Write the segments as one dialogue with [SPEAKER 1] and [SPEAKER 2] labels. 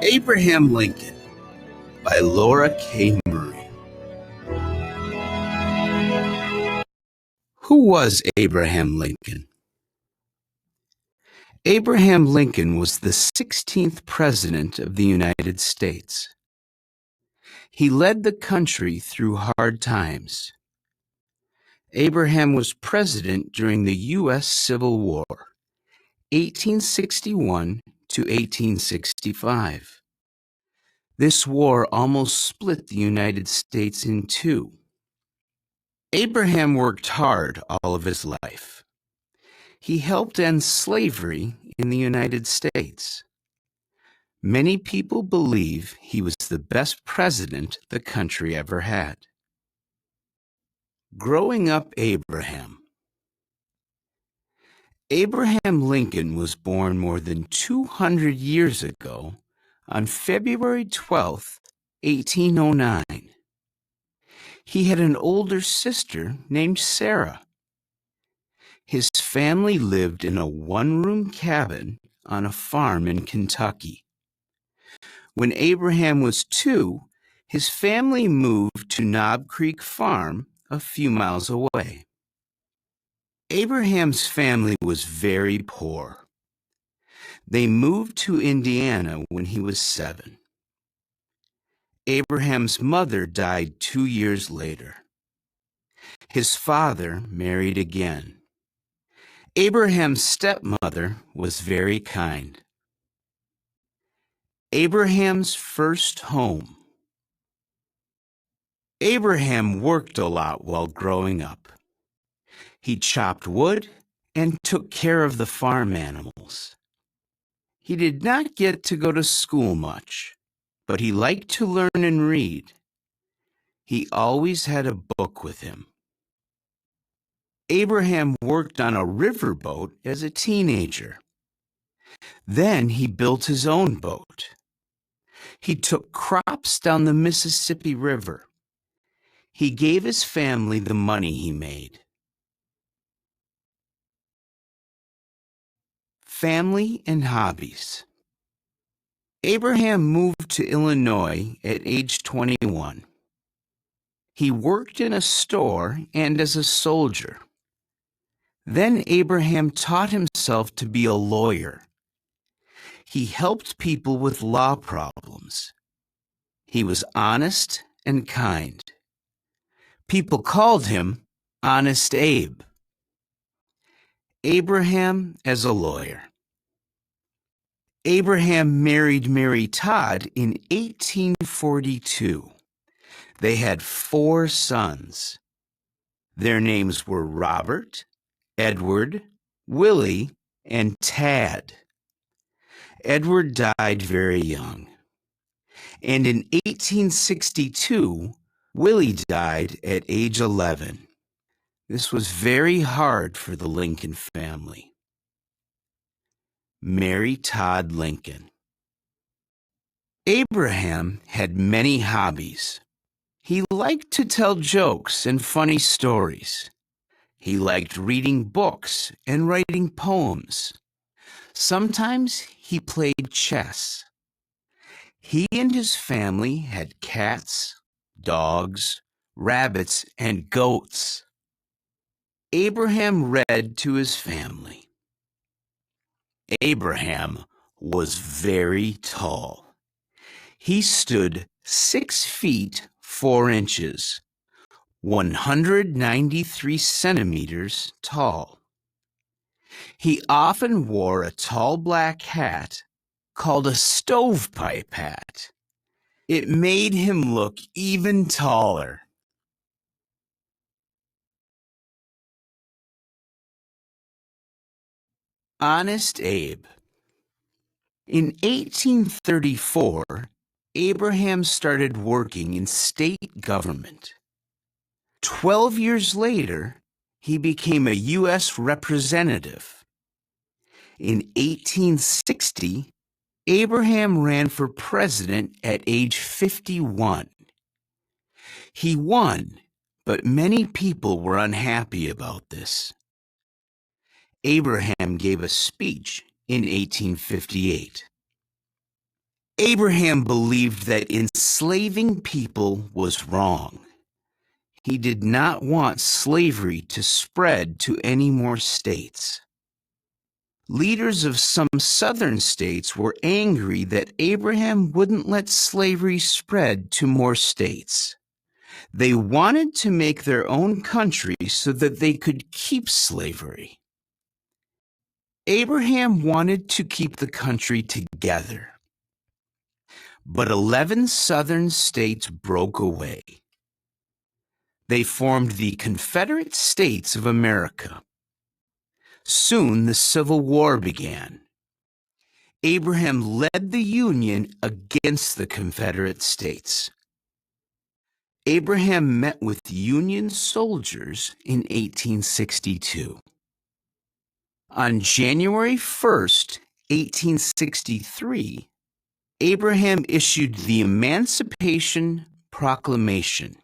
[SPEAKER 1] Abraham Lincoln by Laura K. Murray. Who was Abraham Lincoln? Abraham Lincoln was the 16th President of the United States. He led the country through hard times. Abraham was president during the U.S. Civil War, 1861 to 1865. This war almost split the United States in two. Abraham worked hard all of his life. He helped end slavery in the United States. Many people believe he was the best president the country ever had. Growing up Abraham. Abraham Lincoln was born more than 200 years ago on February 12, 1809. He had an older sister named Sarah. His family lived in a one-room cabin on a farm in Kentucky. When Abraham was 2, his family moved to Knob Creek Farm a few miles away. Abraham's family was very poor. They moved to Indiana when he was 7. Abraham's mother died 2 years later. His father married again. Abraham's stepmother was very kind. Abraham's first home. Abraham worked a lot while growing up. He chopped wood and took care of the farm animals. He did not get to go to school much, but he liked to learn and read. He always had a book with him. Abraham worked on a riverboat as a teenager. Then he built his own boat. He took crops down the Mississippi River. He gave his family the money he made. Family and hobbies. Abraham moved to Illinois at age 21. He worked in a store and as a soldier. Then Abraham taught himself to be a lawyer. He helped people with law problems. He was honest and kind. People called him Honest Abe. Abraham as a lawyer. Abraham married Mary Todd in 1842. They had 4 sons. Their names were Robert, Edward, Willie, and Tad. Edward died very young. And in 1862, Willie died at age 11. This was very hard for the Lincoln family. Mary Todd Lincoln. Abraham had many hobbies. He liked to tell jokes and funny stories. He liked reading books and writing poems. Sometimes he played chess. He and his family had cats, dogs, rabbits, and goats. Abraham read to his family. Abraham was very tall. He stood 6 feet 4 inches, 193 centimeters tall. He often wore a tall black hat called a stovepipe hat. It made him look even taller. Honest Abe. In 1834, Abraham started working in state government. 12 years later, he became a U.S. representative. In 1860, Abraham ran for president at age 51. He won, but many people were unhappy about this. Abraham gave a speech in 1858. Abraham believed that enslaving people was wrong. He did not want slavery to spread to any more states. Leaders of some southern states were angry that Abraham wouldn't let slavery spread to more states. They wanted to make their own country so that they could keep slavery. Abraham wanted to keep the country together. But 11 southern states broke away. They formed the Confederate States of America. Soon the Civil War began. Abraham led the Union against the Confederate States. Abraham met with Union soldiers in 1862. On January 1st, 1863, Abraham issued the Emancipation Proclamation.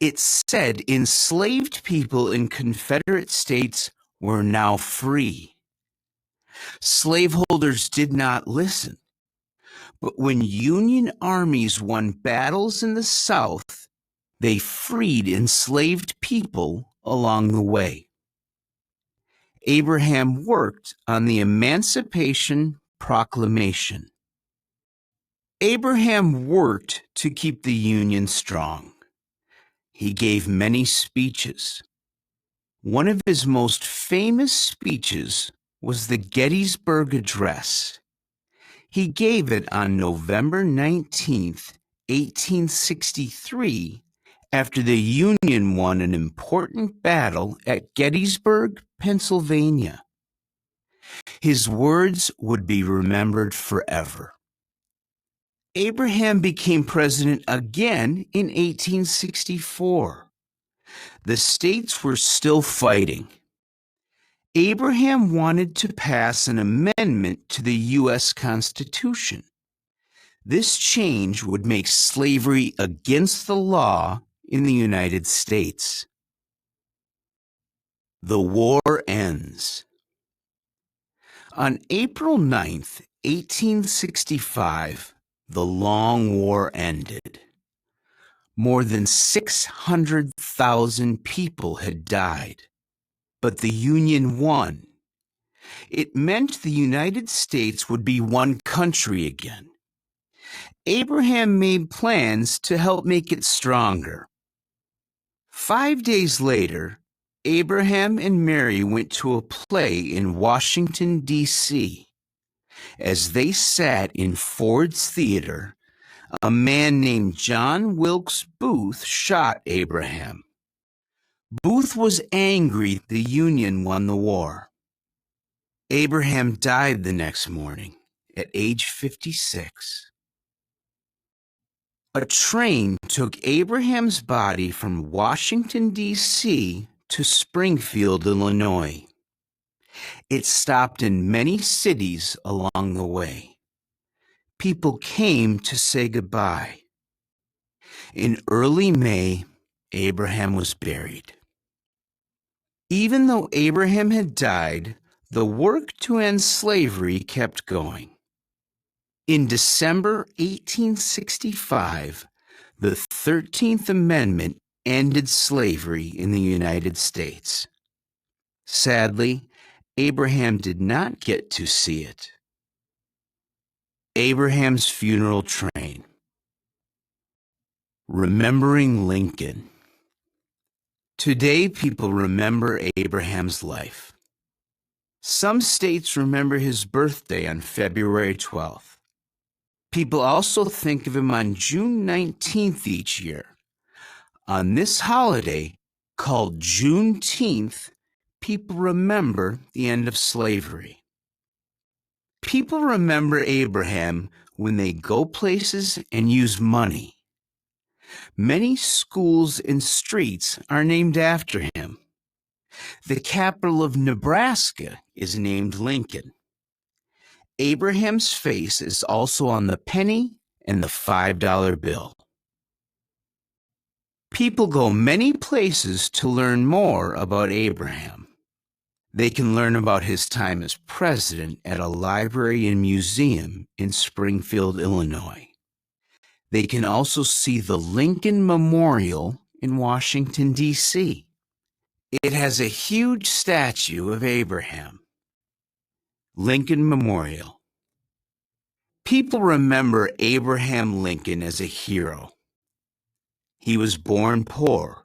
[SPEAKER 1] It said enslaved people in Confederate states were now free. Slaveholders did not listen. But when Union armies won battles in the South, they freed enslaved people along the way. Abraham worked on the Emancipation Proclamation. Abraham worked to keep the Union strong. He gave many speeches. One of his most famous speeches was the Gettysburg Address. He gave it on November 19th, 1863, after the Union won an important battle at Gettysburg, Pennsylvania. His words would be remembered forever. Abraham became president again in 1864. The states were still fighting. Abraham wanted to pass an amendment to the U.S. Constitution. This change would make slavery against the law in the United States. The war ends. On April 9th, 1865, the Long War ended. More than 600,000 people had died, but the Union won. It meant the United States would be one country again. Abraham made plans to help make it stronger. 5 days later, Abraham and Mary went to a play in Washington, D.C. As they sat in Ford's Theater, a man named John Wilkes Booth shot Abraham. Booth was angry the Union won the war. Abraham died the next morning at age 56. A train took Abraham's body from Washington, D.C. to Springfield, Illinois. It stopped in many cities along the way. People came to say goodbye. In early May, Abraham was buried. Even though Abraham had died, the work to end slavery kept going. In December 1865, the 13th Amendment ended slavery in the United States. Sadly, Abraham did not get to see it. Abraham's funeral train. Remembering Lincoln. Today, people remember Abraham's life. Some states remember his birthday on February 12th. People also think of him on June 19th each year. On this holiday, called Juneteenth, people remember the end of slavery. People remember Abraham when they go places and use money. Many schools and streets are named after him. The capital of Nebraska is named Lincoln. Abraham's face is also on the penny and the $5 bill. People go many places to learn more about Abraham. They can learn about his time as president at a library and museum in Springfield, Illinois. They can also see the Lincoln Memorial in Washington, D.C. It has a huge statue of Abraham. Lincoln Memorial. People remember Abraham Lincoln as a hero. He was born poor.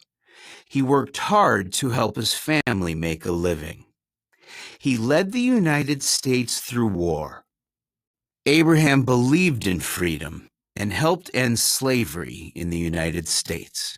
[SPEAKER 1] He worked hard to help his family make a living. He led the United States through war. Abraham believed in freedom and helped end slavery in the United States.